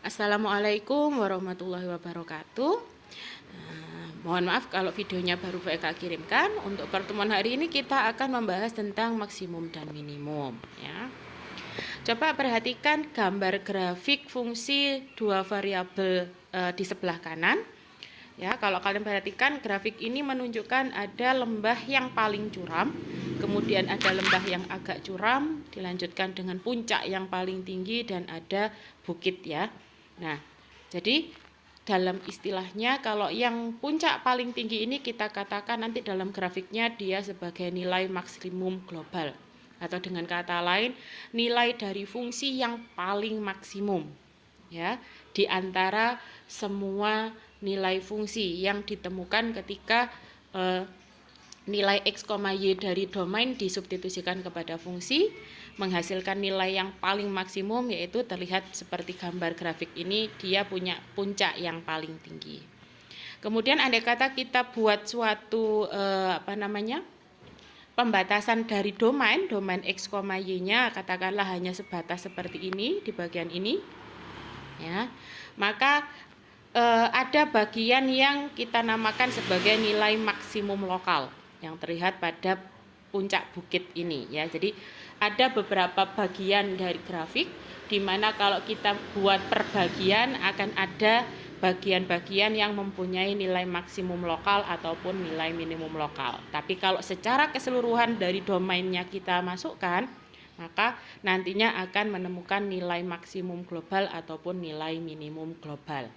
Assalamualaikum warahmatullahi wabarakatuh. Mohon maaf kalau videonya baru VK kirimkan. Untuk pertemuan hari ini kita akan membahas tentang maksimum dan minimum. Ya. Coba perhatikan gambar grafik fungsi dua variabel di sebelah kanan. Ya, kalau kalian perhatikan grafik ini menunjukkan ada lembah yang paling curam, kemudian ada lembah yang agak curam, dilanjutkan dengan puncak yang paling tinggi dan ada bukit ya. Nah, jadi dalam istilahnya kalau yang puncak paling tinggi ini kita katakan nanti dalam grafiknya dia sebagai nilai maksimum global. Atau dengan kata lain, nilai dari fungsi yang paling maksimum ya di antara semua nilai fungsi yang ditemukan ketika nilai x, y dari domain disubstitusikan kepada fungsi menghasilkan nilai yang paling maksimum, yaitu terlihat seperti gambar grafik ini, dia punya puncak yang paling tinggi. Kemudian andai kata kita buat suatu pembatasan dari domain x, y-nya katakanlah hanya sebatas seperti ini di bagian ini ya, maka ada bagian yang kita namakan sebagai nilai maksimum lokal yang terlihat pada puncak bukit ini ya. Jadi ada beberapa bagian dari grafik di mana kalau kita buat per bagian akan ada bagian-bagian yang mempunyai nilai maksimum lokal ataupun nilai minimum lokal. Tapi kalau secara keseluruhan dari domainnya kita masukkan, maka nantinya akan menemukan nilai maksimum global ataupun nilai minimum global.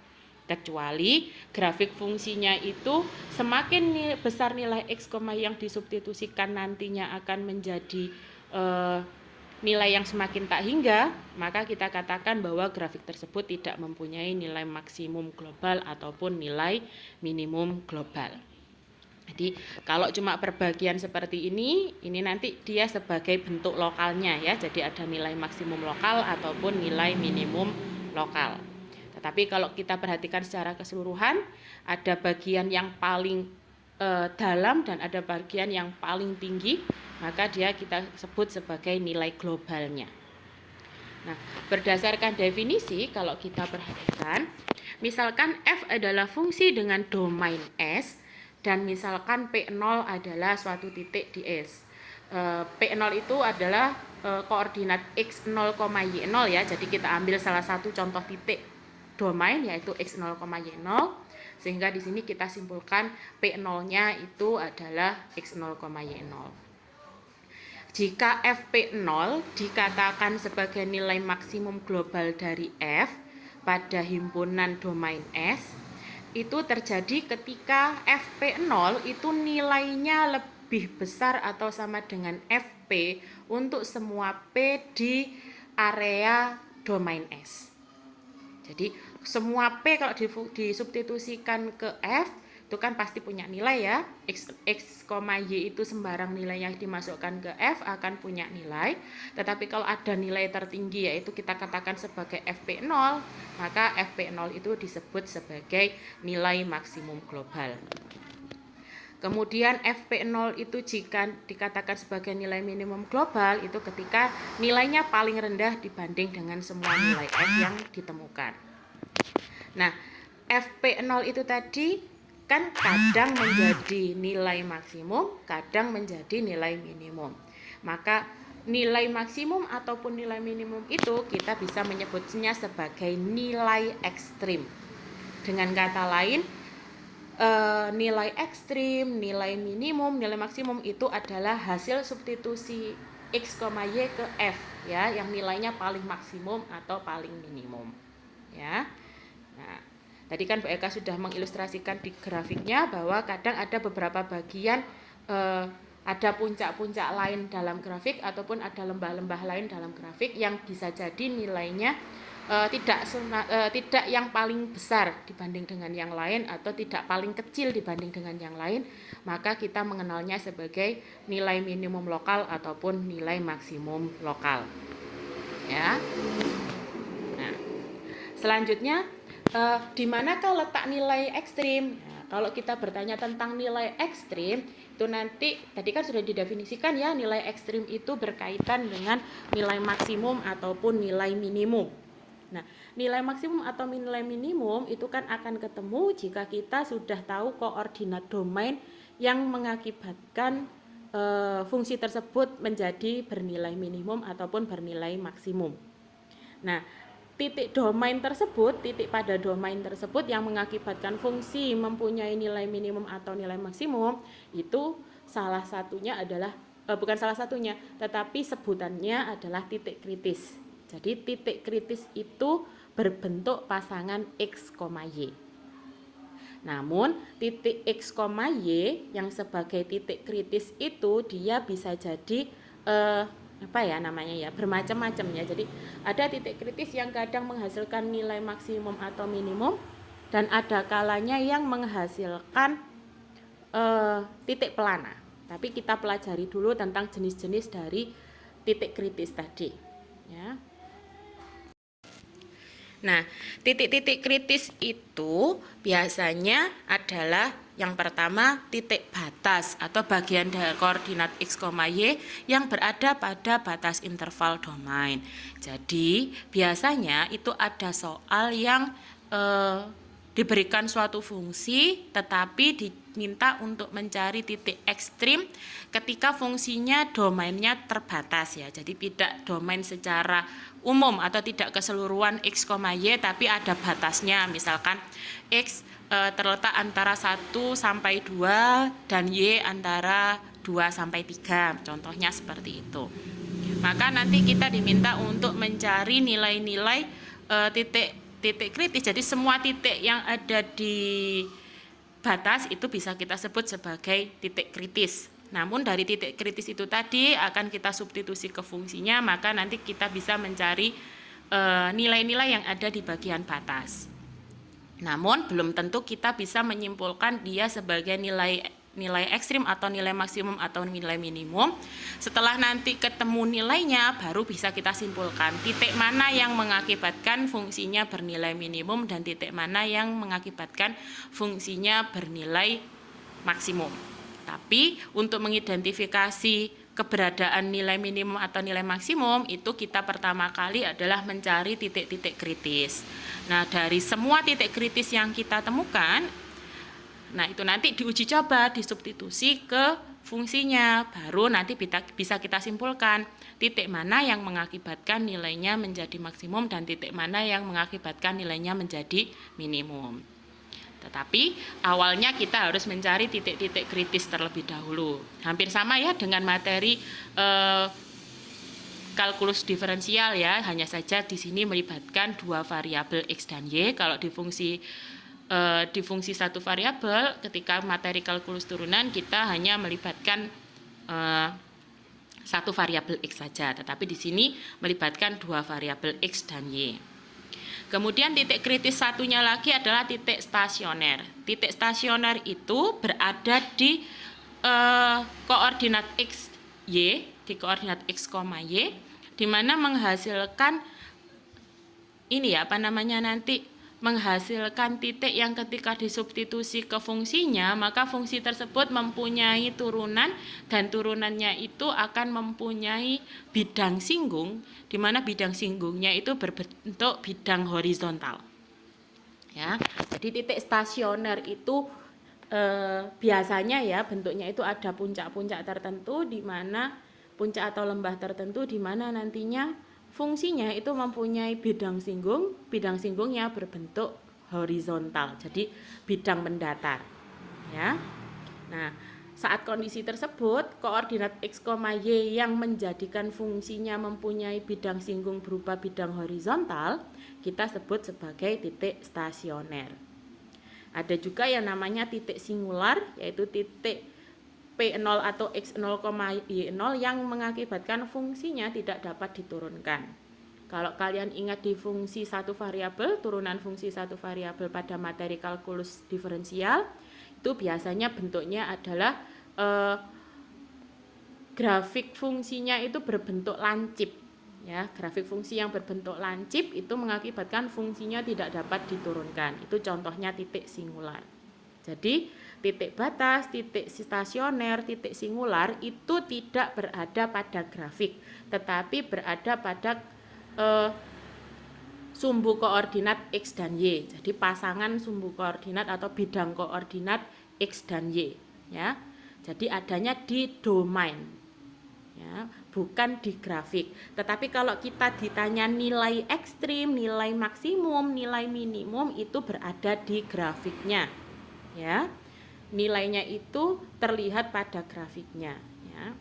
Kecuali grafik fungsinya itu semakin besar nilai x, yang disubstitusikan nantinya akan menjadi nilai yang semakin tak hingga, maka kita katakan bahwa grafik tersebut tidak mempunyai nilai maksimum global ataupun nilai minimum global. Jadi kalau cuma perbagian seperti ini nanti dia sebagai bentuk lokalnya ya. Jadi ada nilai maksimum lokal ataupun nilai minimum lokal. Tetapi kalau kita perhatikan secara keseluruhan, ada bagian yang paling dalam dan ada bagian yang paling tinggi, maka dia kita sebut sebagai nilai globalnya. Nah, berdasarkan definisi kalau kita perhatikan, misalkan f adalah fungsi dengan domain S, dan misalkan P0 adalah suatu titik di S. P0 itu adalah koordinat X0, Y0 ya. Jadi kita ambil salah satu contoh titik domain yaitu X0, Y0. Sehingga di sini kita simpulkan P0-nya itu adalah X0, Y0. Jika Fp0 dikatakan sebagai nilai maksimum global dari F pada himpunan domain S, itu terjadi ketika Fp0 itu nilainya lebih besar atau sama dengan Fp untuk semua P di area domain S. Jadi semua P kalau disubstitusikan ke F itu kan pasti punya nilai ya. X, Y itu sembarang nilai yang dimasukkan ke F akan punya nilai. Tetapi kalau ada nilai tertinggi yaitu kita katakan sebagai Fp0, maka Fp0 itu disebut sebagai nilai maksimum global. Kemudian Fp0 itu jika dikatakan sebagai nilai minimum global itu ketika nilainya paling rendah dibanding dengan semua nilai F yang ditemukan. Nah, Fp0 itu tadi kan kadang menjadi nilai maksimum, kadang menjadi nilai minimum. Maka nilai maksimum ataupun nilai minimum itu kita bisa menyebutnya sebagai nilai ekstrim. Dengan kata lain, nilai ekstrim, nilai minimum, nilai maksimum itu adalah hasil substitusi X, Y ke F ya, yang nilainya paling maksimum atau paling minimum ya. Nah, tadi kan Bu Eka sudah mengilustrasikan di grafiknya bahwa kadang ada beberapa bagian ada puncak-puncak lain dalam grafik ataupun ada lembah-lembah lain dalam grafik yang bisa jadi nilainya tidak yang paling besar dibanding dengan yang lain atau tidak paling kecil dibanding dengan yang lain, maka kita mengenalnya sebagai nilai minimum lokal ataupun nilai maksimum lokal. Ya. Nah, selanjutnya di manakah letak nilai ekstrim? Nah, kalau kita bertanya tentang nilai ekstrim, itu nanti tadi kan sudah didefinisikan ya, nilai ekstrim itu berkaitan dengan nilai maksimum ataupun nilai minimum. Nah, nilai maksimum atau nilai minimum itu kan akan ketemu jika kita sudah tahu koordinat domain yang mengakibatkan fungsi tersebut menjadi bernilai minimum ataupun bernilai maksimum. Nah, titik domain tersebut, titik pada domain tersebut yang mengakibatkan fungsi mempunyai nilai minimum atau nilai maksimum, itu salah satunya adalah bukan salah satunya, tetapi sebutannya adalah titik kritis. Jadi titik kritis itu berbentuk pasangan X, Y. Namun titik X, Y yang sebagai titik kritis itu dia bisa jadi bermacam-macam ya. Jadi ada titik kritis yang kadang menghasilkan nilai maksimum atau minimum, dan ada kalanya yang menghasilkan titik pelana. Tapi kita pelajari dulu tentang jenis-jenis dari titik kritis tadi ya. Nah, titik-titik kritis itu biasanya adalah yang pertama titik batas atau bagian dari koordinat X, Y yang berada pada batas interval domain. Jadi, biasanya itu ada soal yang diberikan suatu fungsi tetapi diminta untuk mencari titik ekstrim ketika fungsinya domainnya terbatas ya. Jadi tidak domain secara umum atau tidak keseluruhan X, Y tapi ada batasnya. Misalkan X terletak antara 1 sampai 2 dan Y antara 2 sampai 3. Contohnya seperti itu. Maka nanti kita diminta untuk mencari nilai-nilai titik kritis. Jadi semua titik yang ada di batas itu bisa kita sebut sebagai titik kritis. Namun dari titik kritis itu tadi akan kita substitusi ke fungsinya, maka nanti kita bisa mencari nilai-nilai yang ada di bagian batas. Namun belum tentu kita bisa menyimpulkan dia sebagai nilai ekstrim atau nilai maksimum atau nilai minimum. Setelah nanti ketemu nilainya baru bisa kita simpulkan titik mana yang mengakibatkan fungsinya bernilai minimum dan titik mana yang mengakibatkan fungsinya bernilai maksimum. Tapi untuk mengidentifikasi keberadaan nilai minimum atau nilai maksimum itu kita pertama kali adalah mencari titik-titik kritis. Nah, dari semua titik kritis yang kita temukan, nah itu nanti diuji coba, disubstitusi ke fungsinya, baru nanti bisa kita simpulkan titik mana yang mengakibatkan nilainya menjadi maksimum dan titik mana yang mengakibatkan nilainya menjadi minimum. Tetapi awalnya kita harus mencari titik-titik kritis terlebih dahulu. Hampir sama ya dengan materi kalkulus diferensial ya, hanya saja di sini melibatkan dua variabel X dan Y. Kalau di fungsi satu variabel, ketika materi kalkulus turunan kita hanya melibatkan satu variabel X saja, tetapi di sini melibatkan dua variabel X dan Y. Kemudian titik kritis satunya lagi adalah titik stasioner. Titik stasioner itu berada di koordinat X, Y, di koordinat X, Y, di mana menghasilkan menghasilkan titik yang ketika disubstitusi ke fungsinya, maka fungsi tersebut mempunyai turunan dan turunannya itu akan mempunyai bidang singgung, di mana bidang singgungnya itu berbentuk bidang horizontal. Ya, jadi titik stasioner itu biasanya ya bentuknya itu ada puncak-puncak tertentu di mana puncak atau lembah tertentu di mana nantinya fungsinya itu mempunyai bidang singgungnya berbentuk horizontal, jadi bidang mendatar. Ya. Nah, saat kondisi tersebut, koordinat X, Y yang menjadikan fungsinya mempunyai bidang singgung berupa bidang horizontal, kita sebut sebagai titik stasioner. Ada juga yang namanya titik singular, yaitu titik P0 atau X0, Y0 yang mengakibatkan fungsinya tidak dapat diturunkan. Kalau kalian ingat di fungsi satu variabel, turunan fungsi satu variabel pada materi kalkulus diferensial, itu biasanya bentuknya adalah grafik fungsinya itu berbentuk lancip. Ya, grafik fungsi yang berbentuk lancip itu mengakibatkan fungsinya tidak dapat diturunkan. Itu contohnya titik singular. Jadi titik batas, titik stasioner, titik singular itu tidak berada pada grafik, tetapi berada pada sumbu koordinat X dan Y. Jadi pasangan sumbu koordinat atau bidang koordinat X dan Y, ya. Jadi adanya di domain, ya, bukan di grafik. Tetapi kalau kita ditanya nilai ekstrim, nilai maksimum, nilai minimum, itu berada di grafiknya, ya. Nilainya itu terlihat pada grafiknya, ya.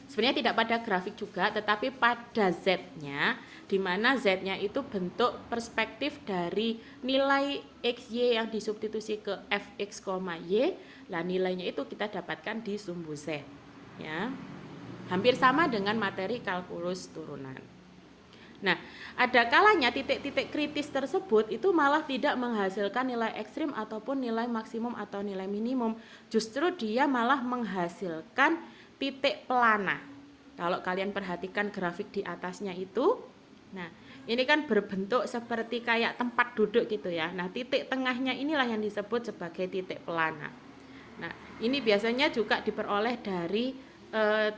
Sebenarnya tidak pada grafik juga, tetapi pada Z-nya, di mana Z-nya itu bentuk perspektif dari nilai XY yang disubstitusi ke Fx, Y. Nah, nilainya itu kita dapatkan di sumbu Z, ya. Hampir sama dengan materi kalkulus turunan. Nah, ada kalanya titik-titik kritis tersebut itu malah tidak menghasilkan nilai ekstrim ataupun nilai maksimum atau nilai minimum. Justru dia malah menghasilkan titik pelana. Kalau kalian perhatikan grafik di atasnya itu, nah ini kan berbentuk seperti kayak tempat duduk gitu ya. Nah, titik tengahnya inilah yang disebut sebagai titik pelana. Nah, ini biasanya juga diperoleh dari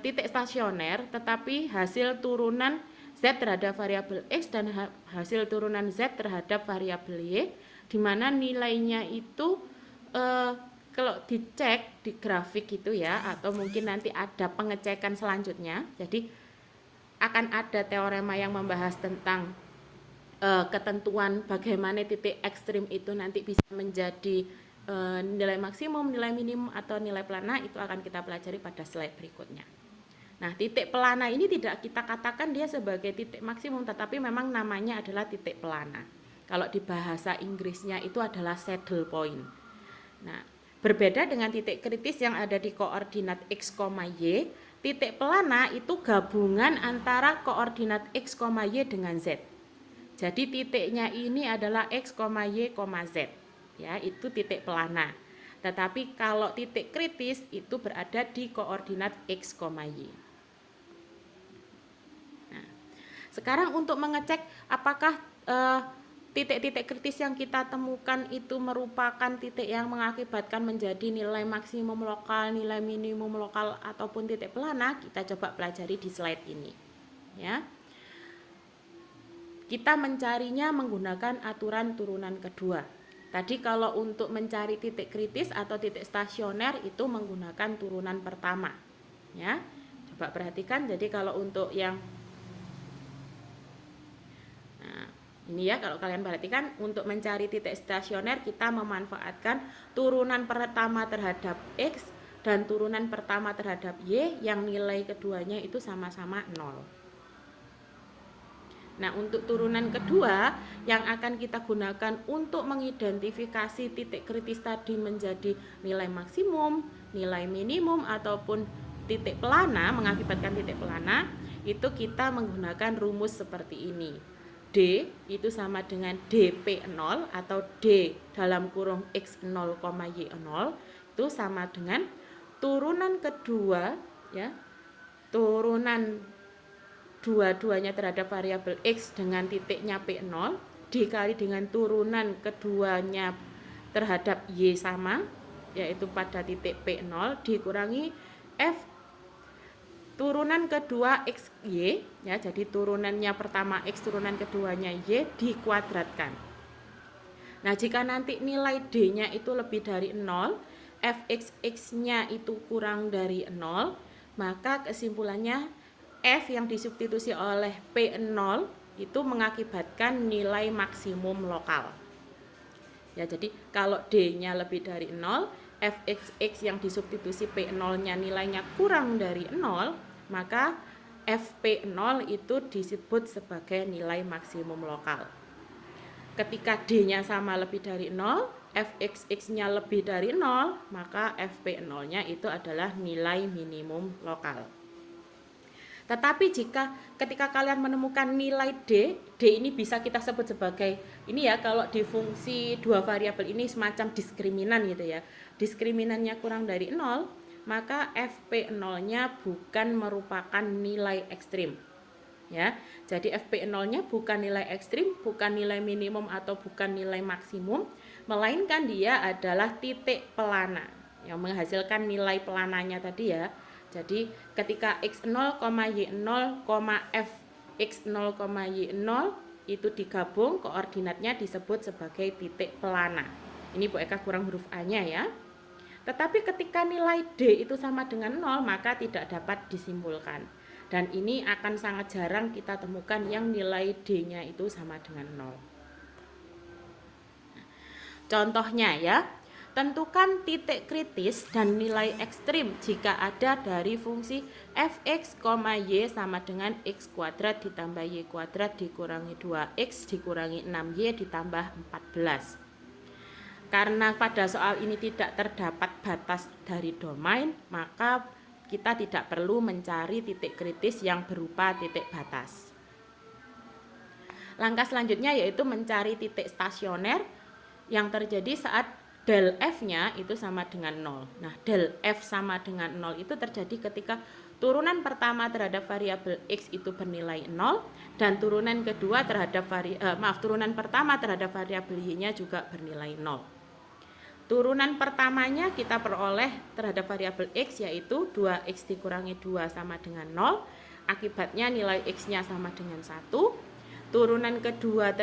titik stasioner, tetapi hasil turunan Z terhadap variabel X dan hasil turunan Z terhadap variabel Y, di mana nilainya itu kalau dicek di grafik itu ya, atau mungkin nanti ada pengecekan selanjutnya. Jadi akan ada teorema yang membahas tentang ketentuan bagaimana titik ekstrim itu nanti bisa menjadi nilai maksimum, nilai minimum atau nilai pelana. Itu akan kita pelajari pada slide berikutnya. Nah, titik pelana ini tidak kita katakan dia sebagai titik maksimum, tetapi memang namanya adalah titik pelana. Kalau di bahasa Inggrisnya itu adalah saddle point. Nah, berbeda dengan titik kritis yang ada di koordinat X, Y, titik pelana itu gabungan antara koordinat X, Y dengan Z. Jadi titiknya ini adalah X, Y, Z. Ya, itu titik pelana. Tetapi kalau titik kritis itu berada di koordinat X, Y. Nah, sekarang untuk mengecek apakah titik-titik kritis yang kita temukan itu merupakan titik yang mengakibatkan menjadi nilai maksimum lokal, nilai minimum lokal, ataupun titik pelana, kita coba pelajari di slide ini. Ya. Kita mencarinya menggunakan aturan turunan kedua. Tadi kalau untuk mencari titik kritis atau titik stasioner itu menggunakan turunan pertama. Ya. Coba perhatikan, jadi kalau untuk yang ini ya, kalau kalian perhatikan, untuk mencari titik stasioner kita memanfaatkan turunan pertama terhadap X dan turunan pertama terhadap Y yang nilai keduanya itu sama-sama 0. Nah, untuk turunan kedua yang akan kita gunakan untuk mengidentifikasi titik kritis tadi menjadi nilai maksimum, nilai minimum ataupun titik pelana, mengakibatkan titik pelana, itu kita menggunakan rumus seperti ini. D itu sama dengan dP0 atau D dalam kurung X0, Y0 itu sama dengan turunan kedua, ya, turunan dua-duanya terhadap variabel X dengan titiknya P0 dikali dengan turunan keduanya terhadap Y sama, yaitu pada titik P0 dikurangi F turunan kedua X, Y, ya, jadi turunannya pertama X, turunan keduanya Y dikuadratkan. Nah, jika nanti nilai D-nya itu lebih dari 0, Fx-nya itu kurang dari 0, maka kesimpulannya F yang disubstitusi oleh P0 itu mengakibatkan nilai maksimum lokal. Ya, jadi kalau D-nya lebih dari 0, Fx yang disubstitusi P0-nya nilainya kurang dari 0, maka Fp0 itu disebut sebagai nilai maksimum lokal. Ketika D-nya sama lebih dari 0, Fxx-nya lebih dari 0, maka Fp0-nya itu adalah nilai minimum lokal. Tetapi ketika kalian menemukan nilai D ini bisa kita sebut sebagai, ini ya, kalau di fungsi dua variabel ini semacam diskriminan gitu ya. Diskriminannya kurang dari 0, maka Fp0-nya bukan merupakan nilai ekstrim. Ya, jadi Fp0-nya bukan nilai ekstrim, bukan nilai minimum atau bukan nilai maksimum, melainkan dia adalah titik pelana yang menghasilkan nilai pelananya tadi ya. Jadi ketika X0, Y0, Fx0, Y0 itu digabung, koordinatnya disebut sebagai titik pelana. Ini Bu Eka kurang huruf A-nya ya. Tetapi ketika nilai D itu sama dengan 0, maka tidak dapat disimpulkan. Dan ini akan sangat jarang kita temukan yang nilai D-nya itu sama dengan 0. Contohnya ya, tentukan titik kritis dan nilai ekstrim jika ada dari fungsi fx, y sama dengan x kuadrat ditambah y kuadrat dikurangi 2x dikurangi 6y ditambah 14. Karena pada soal ini tidak terdapat batas dari domain, maka kita tidak perlu mencari titik kritis yang berupa titik batas. Langkah selanjutnya yaitu mencari titik stasioner yang terjadi saat del F-nya itu sama dengan 0. Nah, del F sama dengan 0 itu terjadi ketika turunan pertama terhadap variabel X itu bernilai 0 dan turunan kedua terhadap turunan pertama terhadap variabel Y-nya juga bernilai 0. Turunan pertamanya kita peroleh terhadap variabel X yaitu 2X dikurangi 2 sama dengan 0. Akibatnya nilai X-nya sama dengan 1. Turunan kedua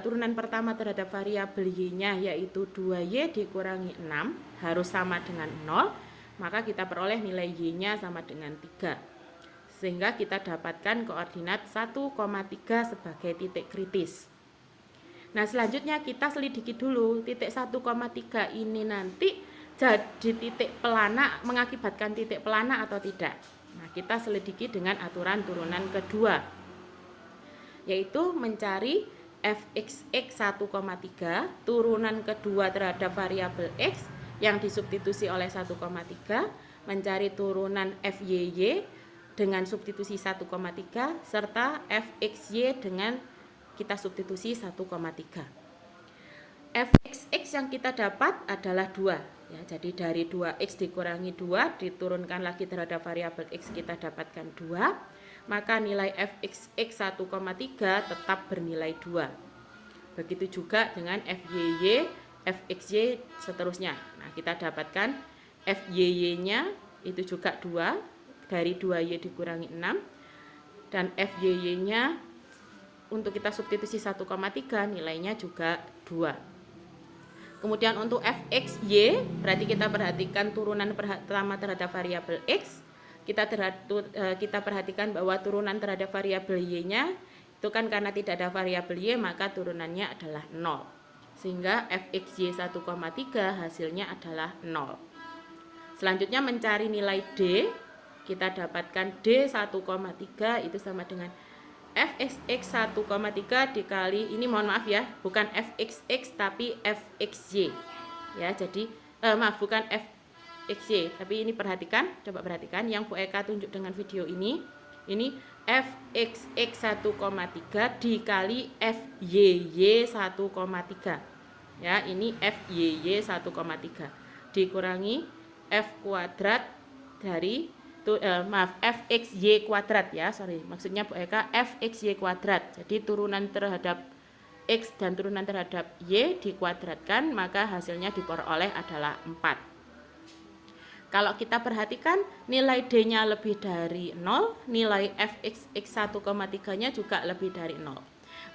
turunan pertama terhadap variabel Y-nya yaitu 2Y dikurangi 6 harus sama dengan 0. Maka kita peroleh nilai Y-nya sama dengan 3. Sehingga kita dapatkan koordinat 1,3 sebagai titik kritis. Nah, selanjutnya kita selidiki dulu titik 1,3 ini nanti jadi titik pelana, mengakibatkan titik pelana atau tidak. Nah, kita selidiki dengan aturan turunan kedua, yaitu mencari fxx 1,3 turunan kedua terhadap variabel x yang disubstitusi oleh 1,3, mencari turunan fyy dengan substitusi 1,3 serta fxy dengan kita substitusi 1,3. fxx yang kita dapat adalah 2 ya. Jadi dari 2x dikurangi 2 diturunkan lagi terhadap variabel x kita dapatkan 2. Maka nilai fxx 1,3 tetap bernilai 2. Begitu juga dengan fyy, fxy seterusnya. Nah, kita dapatkan fyy-nya itu juga 2 dari 2y dikurangi 6 dan fyy-nya untuk kita substitusi 1,3 nilainya juga 2. Kemudian untuk fxy berarti kita perhatikan turunan pertama terhadap variabel x. Kita perhatikan bahwa turunan terhadap variabel y-nya itu kan karena tidak ada variabel y maka turunannya adalah 0. Sehingga fxy 1,3 hasilnya adalah 0. Selanjutnya mencari nilai d. Kita dapatkan d 1,3 itu sama dengan fxx 1,3 dikali, ini mohon maaf ya, bukan fxx tapi fxy ya. Jadi bukan fxy tapi ini coba perhatikan yang Bu Eka tunjuk dengan video ini fxx 1,3 dikali fyy 1,3 ya. Ini fyy 1,3 dikurangi f kuadrat dari fxy kuadrat ya, maksudnya Bu Eka fxy kuadrat. Jadi turunan terhadap x dan turunan terhadap y dikuadratkan maka hasilnya diperoleh adalah 4. Kalau kita perhatikan nilai d-nya lebih dari 0, nilai fxx 1,3 nya juga lebih dari 0.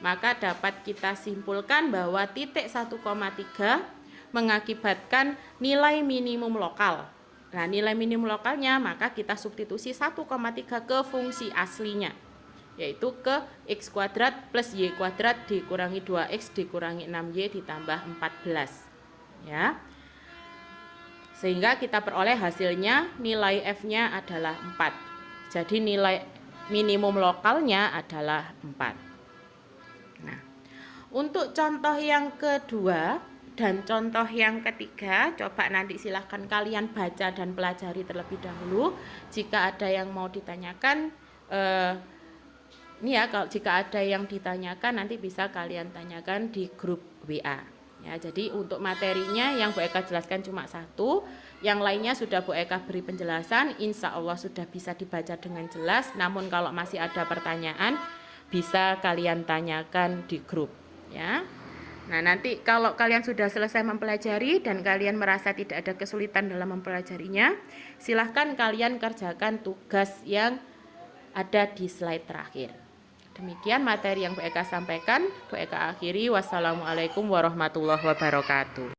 Maka dapat kita simpulkan bahwa titik 1,3 mengakibatkan nilai minimum lokal. Nah, nilai minimum lokalnya maka kita substitusi 1,3 ke fungsi aslinya, yaitu ke x kuadrat plus y kuadrat dikurangi 2x dikurangi 6y ditambah 14 ya. Sehingga kita peroleh hasilnya nilai f-nya adalah 4. Jadi nilai minimum lokalnya adalah 4. Nah, untuk contoh yang kedua dan contoh yang ketiga, coba nanti silahkan kalian baca dan pelajari terlebih dahulu. Jika ada yang mau ditanyakan, ini ya, kalau jika ada yang ditanyakan nanti bisa kalian tanyakan di grup WA. Ya, jadi untuk materinya yang Bu Eka jelaskan cuma 1, yang lainnya sudah Bu Eka beri penjelasan, insya Allah sudah bisa dibaca dengan jelas. Namun kalau masih ada pertanyaan, bisa kalian tanyakan di grup ya. Nah, nanti kalau kalian sudah selesai mempelajari dan kalian merasa tidak ada kesulitan dalam mempelajarinya, silahkan kalian kerjakan tugas yang ada di slide terakhir. Demikian materi yang Bu Eka sampaikan. Bu Eka akhiri. Wassalamualaikum warahmatullahi wabarakatuh.